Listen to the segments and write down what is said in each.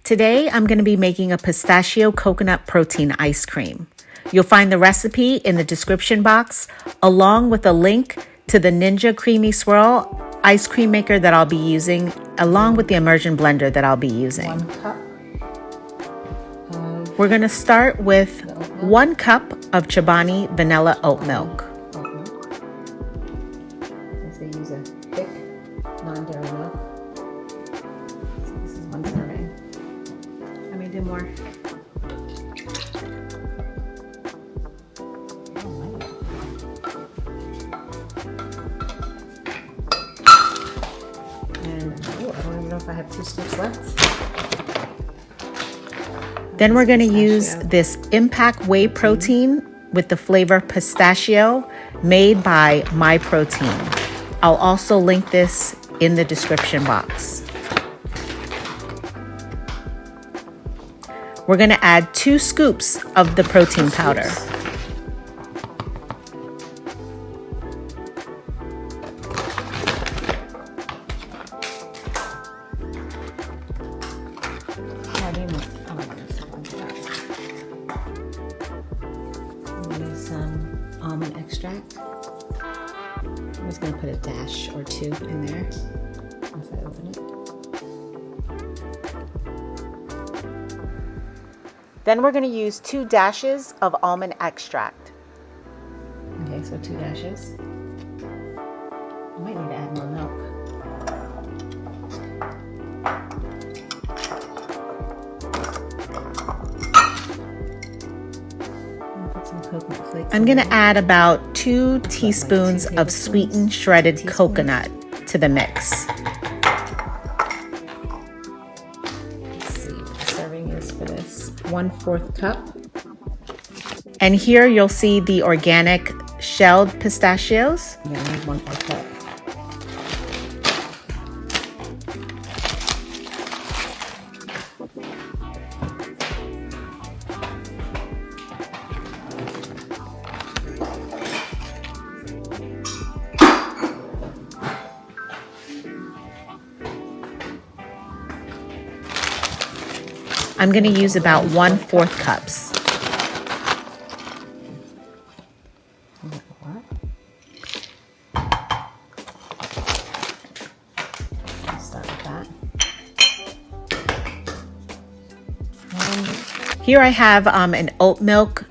Today, I'm going to be making a pistachio coconut protein ice cream. You'll find the recipe in the description box, along with a link to the Ninja Creamy Swirl ice cream maker that I'll be using, along with the immersion blender that I'll be using. 1 cup. We're going to start with 1 cup of Chobani vanilla oat milk. They use a thick, non-dairy milk. So this is 1 serving. Let me do more. And I don't even know if I have 2 scoops left. Then we're going to use this Impact Whey protein with the flavor pistachio made by My Protein. I'll also link this in the description box. We're going to add 2 scoops of the protein powder. Some almond extract. I'm just going to put a dash or 2 in there once I open it. Then we're going to use 2 dashes of almond extract. Okay, so 2 dashes. I might need to add more milk. I'm going to add about 2 teaspoons of sweetened shredded coconut to the mix. Let's see what the serving is for this. 1/4 cup. And here you'll see the organic shelled pistachios. Yeah, I need 1/4 cup. I'm going to use about 1/4 cups. Start with that. Here I have an oat milk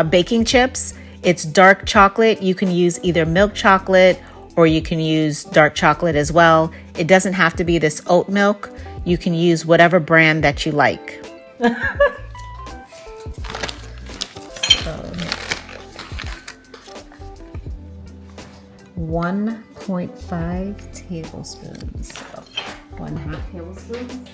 baking chips. It's dark chocolate. You can use either milk chocolate or you can use dark chocolate as well. It doesn't have to be this oat milk. You can use whatever brand that you like. So, 1.5 tablespoons. So 1/2 tablespoons.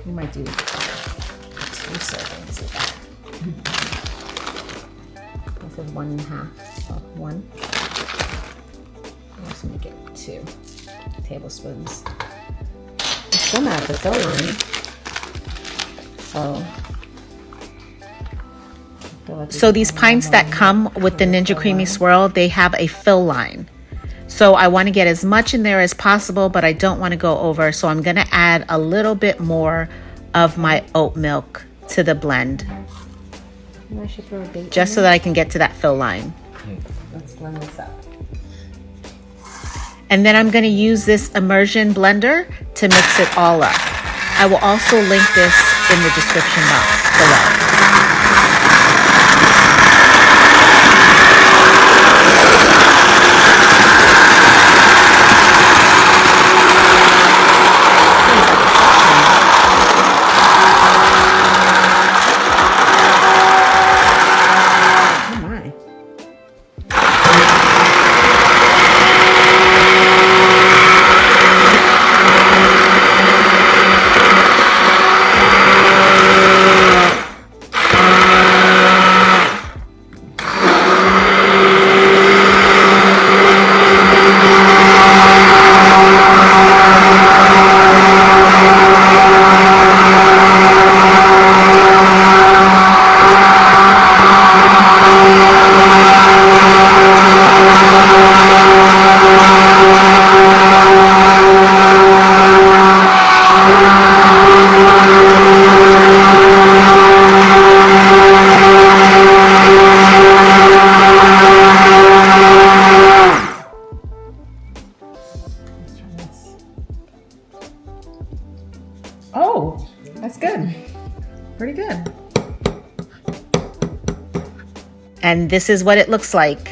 You might do 2 servings of that. This is 1.5, so 1. I'm just gonna get 2 tablespoons. It's still not the celery, So these pints that come with the Ninja Creamy Swirl, they have a fill line. So I want to get as much in there as possible, but I don't want to go over. So I'm going to add a little bit more of my oat milk to the blend, just so that I can get to that fill line. Let's blend this up. And then I'm going to use this immersion blender to mix it all up. I will also link this in the description box below. Oh, that's good. Pretty good. And this is what it looks like.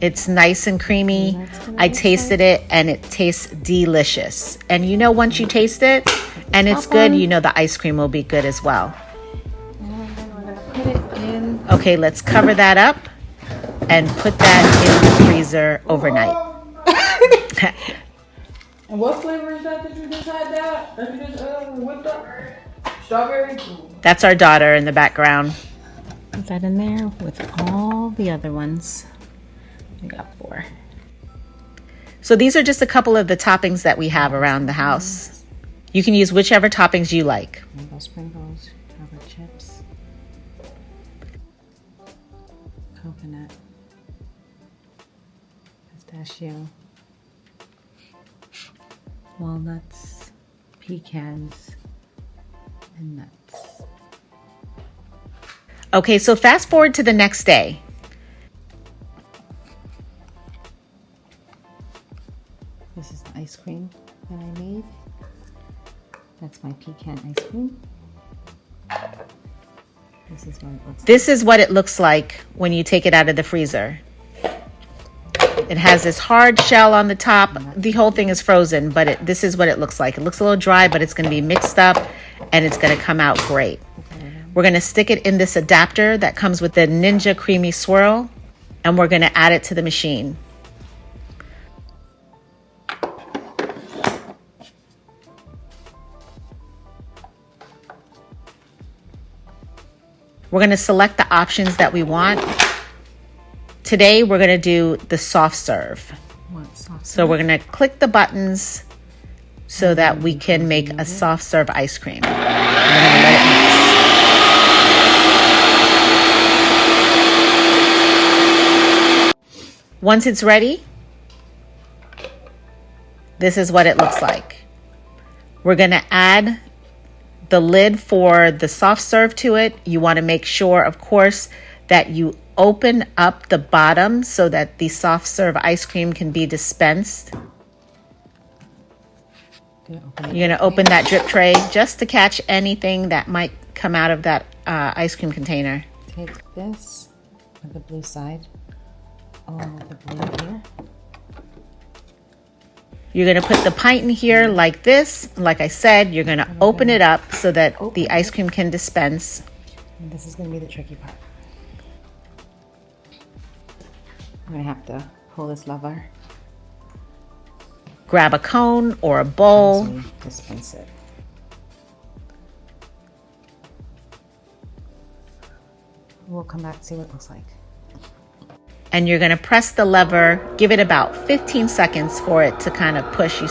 It's nice and creamy. I tasted it and it tastes delicious. And you know, once you taste it and it's good, you know the ice cream will be good as well. And then we're gonna put it in. Okay, let's cover that up and put that in the freezer overnight. And what flavor is that you just had that you just whipped up? Strawberry? That's our daughter in the background. Put that in there with all the other ones. We got 4. So these are just a couple of the toppings that we have around the house. You can use whichever toppings you like. Rainbow sprinkles, chocolate chips, coconut, pistachio, walnuts, pecans, and nuts. Okay, so fast forward to the next day. This is the ice cream that I made. That's my pecan ice cream. This is what it looks like. This is what it looks like when you take it out of the freezer. It has this hard shell on the top. The whole thing is frozen, but this is what it looks like. It looks a little dry, but it's going to be mixed up and it's going to come out great. We're going to stick it in this adapter that comes with the Ninja Creamy Swirl, and we're going to add it to the machine. We're going to select the options that we want. Today, we're going to do the soft serve. So we're going to click the buttons so that we can make a soft serve ice cream. We're going to let it mix. Once it's ready, this is what it looks like. We're going to add the lid for the soft serve to it. You want to make sure, of course, that you open up the bottom so that the soft serve ice cream can be dispensed. You're going to open that drip tray just to catch anything that might come out of that ice cream container. Take this on the blue side, all of the blue here. You're going to put the pint in here like this. Like I said, you're going to open it up so that the ice cream can dispense. And this is going to be the tricky part. I'm going to have to pull this lever. Grab a cone or a bowl. Dispense it. We'll come back and see what it looks like. And you're going to press the lever, give it about 15 seconds for it to kind of push you.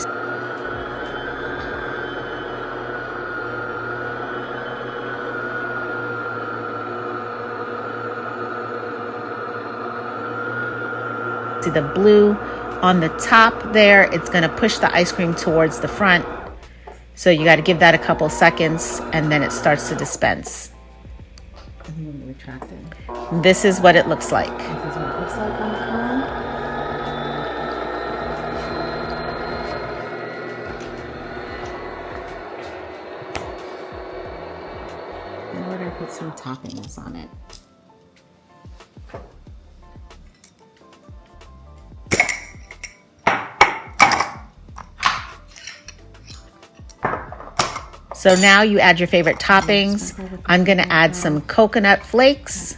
See the blue on the top there, it's going to push the ice cream towards the front. So you got to give that a couple seconds and then it starts to dispense. Retract it. This is what it looks like. This is what it looks like on the cone. Now we're going to put some toppings on it. So now you add your favorite toppings. I'm going to add some coconut flakes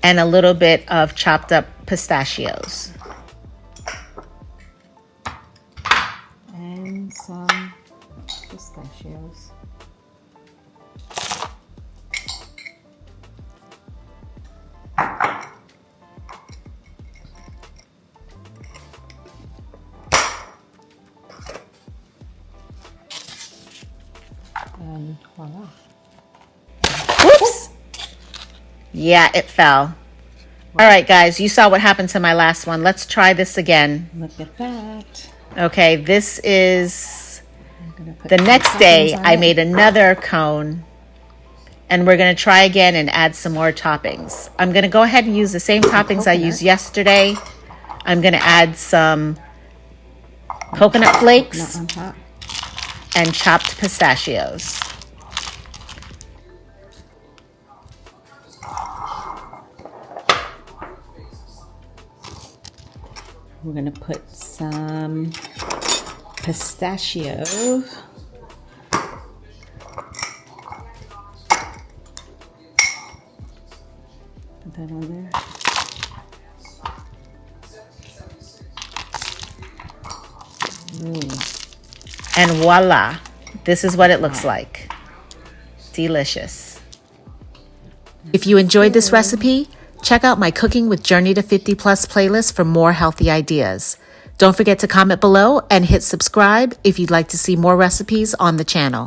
and a little bit of chopped up pistachios. And some pistachios. And voila. Whoops! Yeah, it fell. All right, guys, you saw what happened to my last one. Let's try this again. Look at that. Okay, this is the next day. I made another cone, and we're going to try again and add some more toppings. I'm going to go ahead and use the same toppings I used yesterday. I'm going to add some coconut flakes. On top. and chopped pistachios. We're going to put some pistachio. Put that on there. And voila, this is what it looks like. Delicious. If you enjoyed this recipe, check out my Cooking with Journey to 50 Plus playlist for more healthy ideas. Don't forget to comment below and hit subscribe if you'd like to see more recipes on the channel.